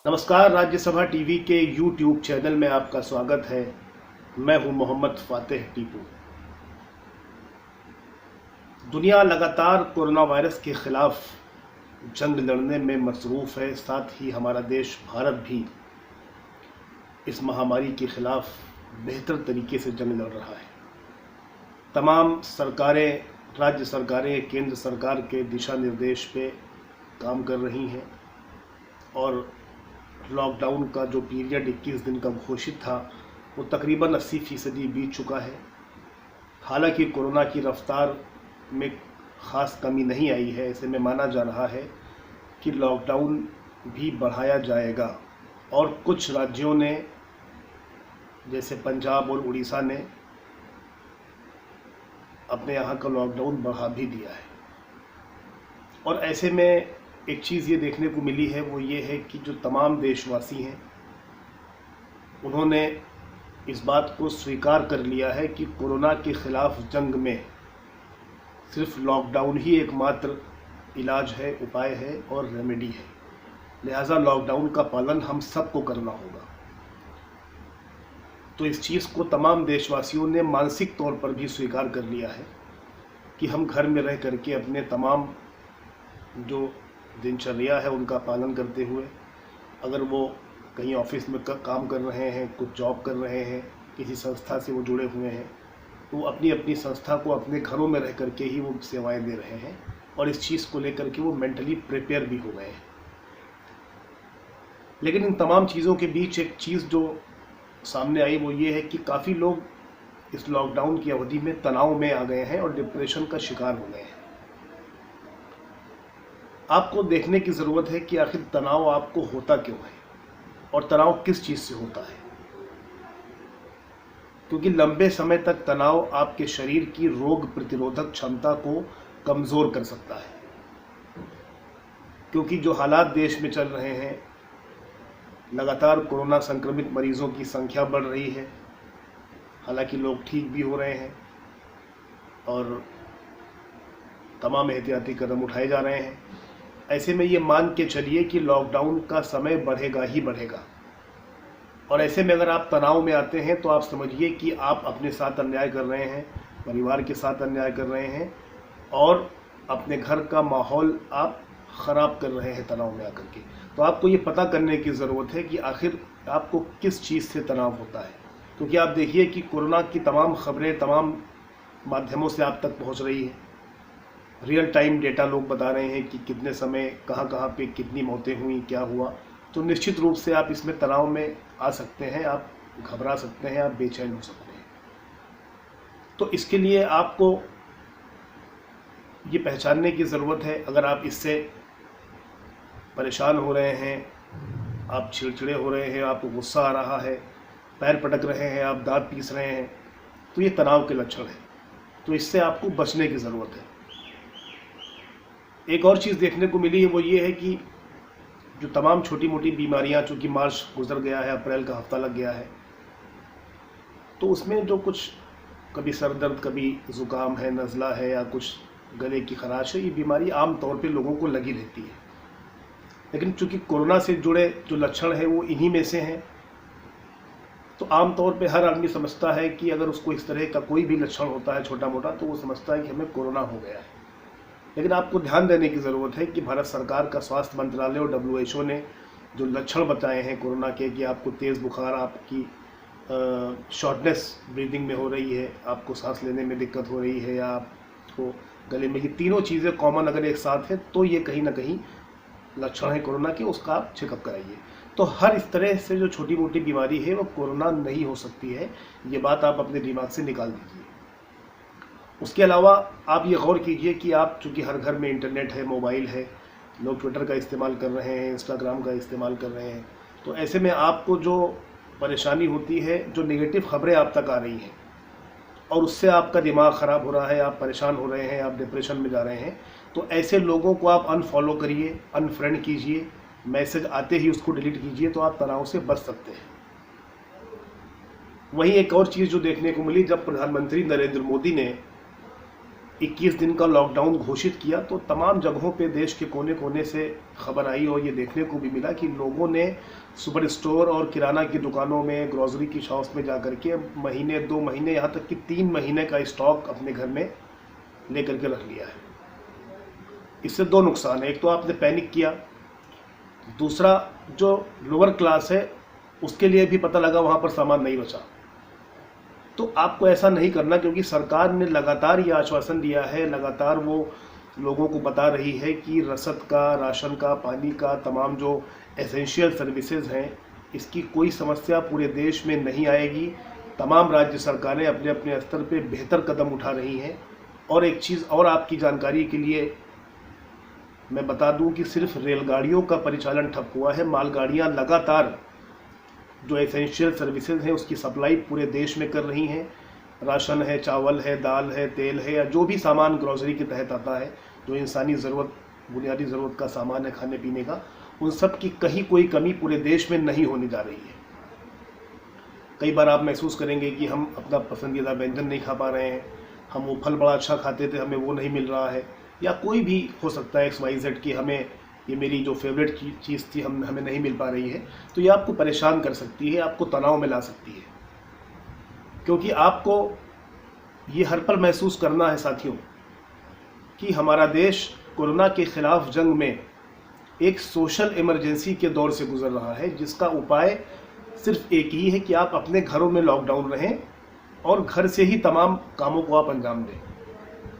नमस्कार। राज्यसभा टीवी के YouTube channel में आपका स्वागत है। मैं हूं मोहम्मद फातेह टीपू। दुनिया लगातार कोरोना वायरस के खिलाफ जंग लड़ने में मसरूफ़ है। साथ ही हमारा देश भारत भी इस महामारी के खिलाफ बेहतर तरीके से जंग लड़ रहा है। तमाम सरकारें, राज्य सरकारें केंद्र सरकार के दिशा निर्देश पे काम कर रही हैं और लॉकडाउन का जो पीरियड 21 दिन का घोषित था वो तकरीबन 80% बीत चुका है। हालांकि कोरोना की रफ्तार में ख़ास कमी नहीं आई है। ऐसे में माना जा रहा है कि लॉकडाउन भी बढ़ाया जाएगा और कुछ राज्यों ने जैसे पंजाब और उड़ीसा ने अपने यहाँ का लॉकडाउन बढ़ा भी दिया है। और ऐसे में एक चीज़ ये देखने को मिली है, वो ये है कि जो तमाम देशवासी हैं उन्होंने इस बात को स्वीकार कर लिया है कि कोरोना के ख़िलाफ़ जंग में सिर्फ लॉकडाउन ही एकमात्र इलाज है, उपाय है और रेमेडी है। लिहाजा लॉकडाउन का पालन हम सबको करना होगा। तो इस चीज़ को तमाम देशवासियों ने मानसिक तौर पर भी स्वीकार कर लिया है कि हम घर में रह करके अपने तमाम जो दिनचर्या है उनका पालन करते हुए, अगर वो कहीं ऑफिस में काम कर रहे हैं, कुछ जॉब कर रहे हैं, किसी संस्था से वो जुड़े हुए हैं, तो वो अपनी अपनी संस्था को अपने घरों में रह करके ही वो सेवाएं दे रहे हैं और इस चीज़ को लेकर के वो मेंटली प्रिपेयर भी हो गए हैं। लेकिन इन तमाम चीज़ों के बीच एक चीज़ जो सामने आई वो ये है कि काफ़ी लोग इस लॉकडाउन की अवधि में तनाव में आ गए हैं और डिप्रेशन का शिकार हो गए हैं। आपको देखने की ज़रूरत है कि आखिर तनाव आपको होता क्यों है और तनाव किस चीज़ से होता है, क्योंकि लंबे समय तक तनाव आपके शरीर की रोग प्रतिरोधक क्षमता को कमज़ोर कर सकता है। क्योंकि जो हालात देश में चल रहे हैं, लगातार कोरोना संक्रमित मरीज़ों की संख्या बढ़ रही है, हालांकि लोग ठीक भी हो रहे हैं और तमाम एहतियाती कदम उठाए जा रहे हैं। ऐसे में ये मान के चलिए कि लॉकडाउन का समय बढ़ेगा ही बढ़ेगा। और ऐसे में अगर आप तनाव में आते हैं तो आप समझिए कि आप अपने साथ अन्याय कर रहे हैं, परिवार के साथ अन्याय कर रहे हैं और अपने घर का माहौल आप ख़राब कर रहे हैं तनाव में आकर के। तो आपको ये पता करने की ज़रूरत है कि आखिर आपको किस चीज़ से तनाव होता है। क्योंकि आप देखिए कि कोरोना की तमाम खबरें तमाम माध्यमों से आप तक पहुँच रही हैं। रियल टाइम डेटा लोग बता रहे हैं कि कितने समय कहाँ कहाँ पे कितनी मौतें हुई, क्या हुआ। तो निश्चित रूप से आप इसमें तनाव में आ सकते हैं, आप घबरा सकते हैं, आप बेचैन हो सकते हैं। तो इसके लिए आपको ये पहचानने की ज़रूरत है, अगर आप इससे परेशान हो रहे हैं, आप चिड़चिड़े हो रहे हैं, आपको गुस्सा आ रहा है, पैर पटक रहे हैं, आप दांत पीस रहे हैं, तो ये तनाव के लक्षण हैं। तो इससे आपको बचने की ज़रूरत है। एक और चीज़ देखने को मिली है वो ये है कि जो तमाम छोटी मोटी बीमारियां, चूँकि मार्च गुजर गया है, अप्रैल का हफ्ता लग गया है, तो उसमें जो कुछ कभी सर दर्द, कभी ज़ुकाम है, नज़ला है या कुछ गले की खराश है, ये बीमारी आम तौर पे लोगों को लगी रहती है। लेकिन चूँकि कोरोना से जुड़े जो लक्षण हैं वो इन्हीं में से हैं, तो आम तौर पे हर आदमी समझता है कि अगर उसको इस तरह का कोई भी लक्षण होता है छोटा मोटा, तो वो समझता है कि हमें कोरोना हो गया है। लेकिन आपको ध्यान देने की ज़रूरत है कि भारत सरकार का स्वास्थ्य मंत्रालय और WHO ने जो लक्षण बताए हैं कोरोना के, कि आपको तेज़ बुखार, आपकी शॉर्टनेस ब्रीदिंग में हो रही है, आपको सांस लेने में दिक्कत हो रही है या आपको गले में, ये तीनों चीज़ें कॉमन अगर एक साथ है तो ये कहीं ना कहीं लक्षण है कोरोना के, उसका आप चेकअप कराइए। तो हर इस तरह से जो छोटी मोटी बीमारी है वो कोरोना नहीं हो सकती है, ये बात आप अपने दिमाग से निकाल दीजिए। उसके अलावा आप ये गौर कीजिए कि आप, चूँकि हर घर में इंटरनेट है, मोबाइल है, लोग ट्विटर का इस्तेमाल कर रहे हैं, इंस्टाग्राम का इस्तेमाल कर रहे हैं, तो ऐसे में आपको जो परेशानी होती है, जो नेगेटिव खबरें आप तक आ रही हैं और उससे आपका दिमाग ख़राब हो रहा है, आप परेशान हो रहे हैं, आप डिप्रेशन में जा रहे हैं, तो ऐसे लोगों को आप अनफॉलो करिए, अनफ्रेंड कीजिए, मैसेज आते ही उसको डिलीट कीजिए, तो आप तनाव से बच सकते हैं। वहीं एक और चीज़ जो देखने को मिली, जब प्रधानमंत्री नरेंद्र मोदी ने 21 दिन का लॉकडाउन घोषित किया तो तमाम जगहों पे देश के कोने कोने से खबर आई और ये देखने को भी मिला कि लोगों ने सुपर स्टोर और किराना की दुकानों में, ग्रोसरी की शॉप्स में जा कर के महीने, 2 महीने, यहाँ तक कि 3 महीने का स्टॉक अपने घर में लेकर के रख लिया है। इससे 2 नुकसान है। एक तो आपने पैनिक किया, दूसरा जो लोअर क्लास है उसके लिए भी पता लगा वहाँ पर सामान नहीं बचा। तो आपको ऐसा नहीं करना, क्योंकि सरकार ने लगातार ये आश्वासन दिया है, लगातार वो लोगों को बता रही है कि रसद का, राशन का, पानी का, तमाम जो एसेंशियल सर्विसेज हैं, इसकी कोई समस्या पूरे देश में नहीं आएगी। तमाम राज्य सरकारें अपने अपने स्तर पे बेहतर कदम उठा रही हैं। और एक चीज़ और आपकी जानकारी के लिए मैं बता दूं कि सिर्फ रेलगाड़ियों का परिचालन ठप हुआ है। मालगाड़ियां लगातार जो एसेंशियल सर्विसेज हैं उसकी सप्लाई पूरे देश में कर रही हैं। राशन है, चावल है, दाल है, तेल है, या जो भी सामान ग्रोसरी के तहत आता है, जो इंसानी ज़रूरत, बुनियादी ज़रूरत का सामान है खाने पीने का, उन सब की कहीं कोई कमी पूरे देश में नहीं होने जा रही है। कई बार आप महसूस करेंगे कि हम अपना पसंदीदा व्यंजन नहीं खा पा रहे हैं, हम वो फल बड़ा अच्छा खाते थे, हमें वो नहीं मिल रहा है, या कोई भी हो सकता है XYZ कि हमें ये मेरी जो फेवरेट चीज़ थी हमें नहीं मिल पा रही है। तो ये आपको परेशान कर सकती है, आपको तनाव में ला सकती है, क्योंकि आपको ये हर पल महसूस करना है साथियों कि हमारा देश कोरोना के ख़िलाफ़ जंग में एक सोशल इमरजेंसी के दौर से गुजर रहा है, जिसका उपाय सिर्फ एक ही है कि आप अपने घरों में लॉकडाउन रहें और घर से ही तमाम कामों को आप अंजाम दें।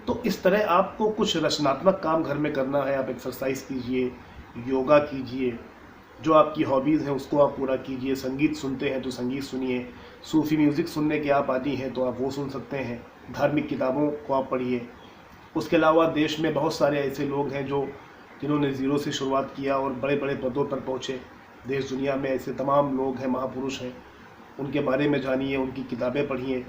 तो इस तरह आपको कुछ रचनात्मक काम घर में करना है। आप एक्सरसाइज कीजिए, योगा कीजिए, जो आपकी हॉबीज़ हैं उसको आप पूरा कीजिए। संगीत सुनते हैं तो संगीत सुनिए, सूफ़ी म्यूज़िक सुनने के आप आदी हैं तो आप वो सुन सकते हैं। धार्मिक किताबों को आप पढ़िए। उसके अलावा देश में बहुत सारे ऐसे लोग हैं जिन्होंने ज़ीरो से शुरुआत किया और बड़े बड़े पदों पर पहुँचे। देश दुनिया में ऐसे तमाम लोग हैं, महापुरुष हैं, उनके बारे में जानिए, उनकी किताबें पढ़िए।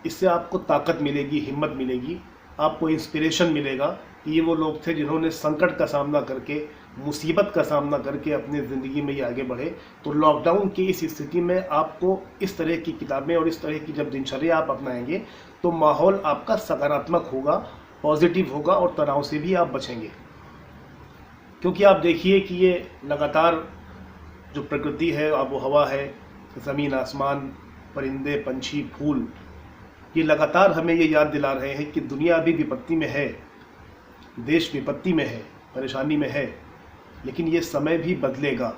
इससे आपको ताकत मिलेगी, हिम्मत मिलेगी, आपको इंस्पिरेशन मिलेगा कि ये वो लोग थे जिन्होंने संकट का सामना करके, मुसीबत का सामना करके अपनी ज़िंदगी में ये आगे बढ़े। तो लॉकडाउन की इस स्थिति में आपको इस तरह की किताबें और इस तरह की जब दिनचर्या आप अपनाएंगे तो माहौल आपका सकारात्मक होगा, पॉजिटिव होगा और तनाव से भी आप बचेंगे। क्योंकि आप देखिए कि ये लगातार जो प्रकृति है, आबो हवा है, ज़मीन आसमान, परिंदे, पंछी, फूल, ये लगातार हमें ये याद दिला रहे हैं कि दुनिया अभी विपत्ति में है, देश विपत्ति में है, परेशानी में है, लेकिन ये समय भी बदलेगा।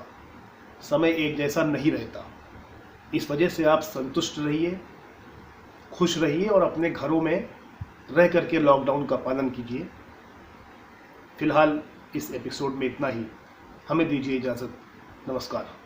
समय एक जैसा नहीं रहता। इस वजह से आप संतुष्ट रहिए, खुश रहिए और अपने घरों में रह करके लॉकडाउन का पालन कीजिए। फिलहाल इस एपिसोड में इतना ही। हमें दीजिए इजाज़त। नमस्कार।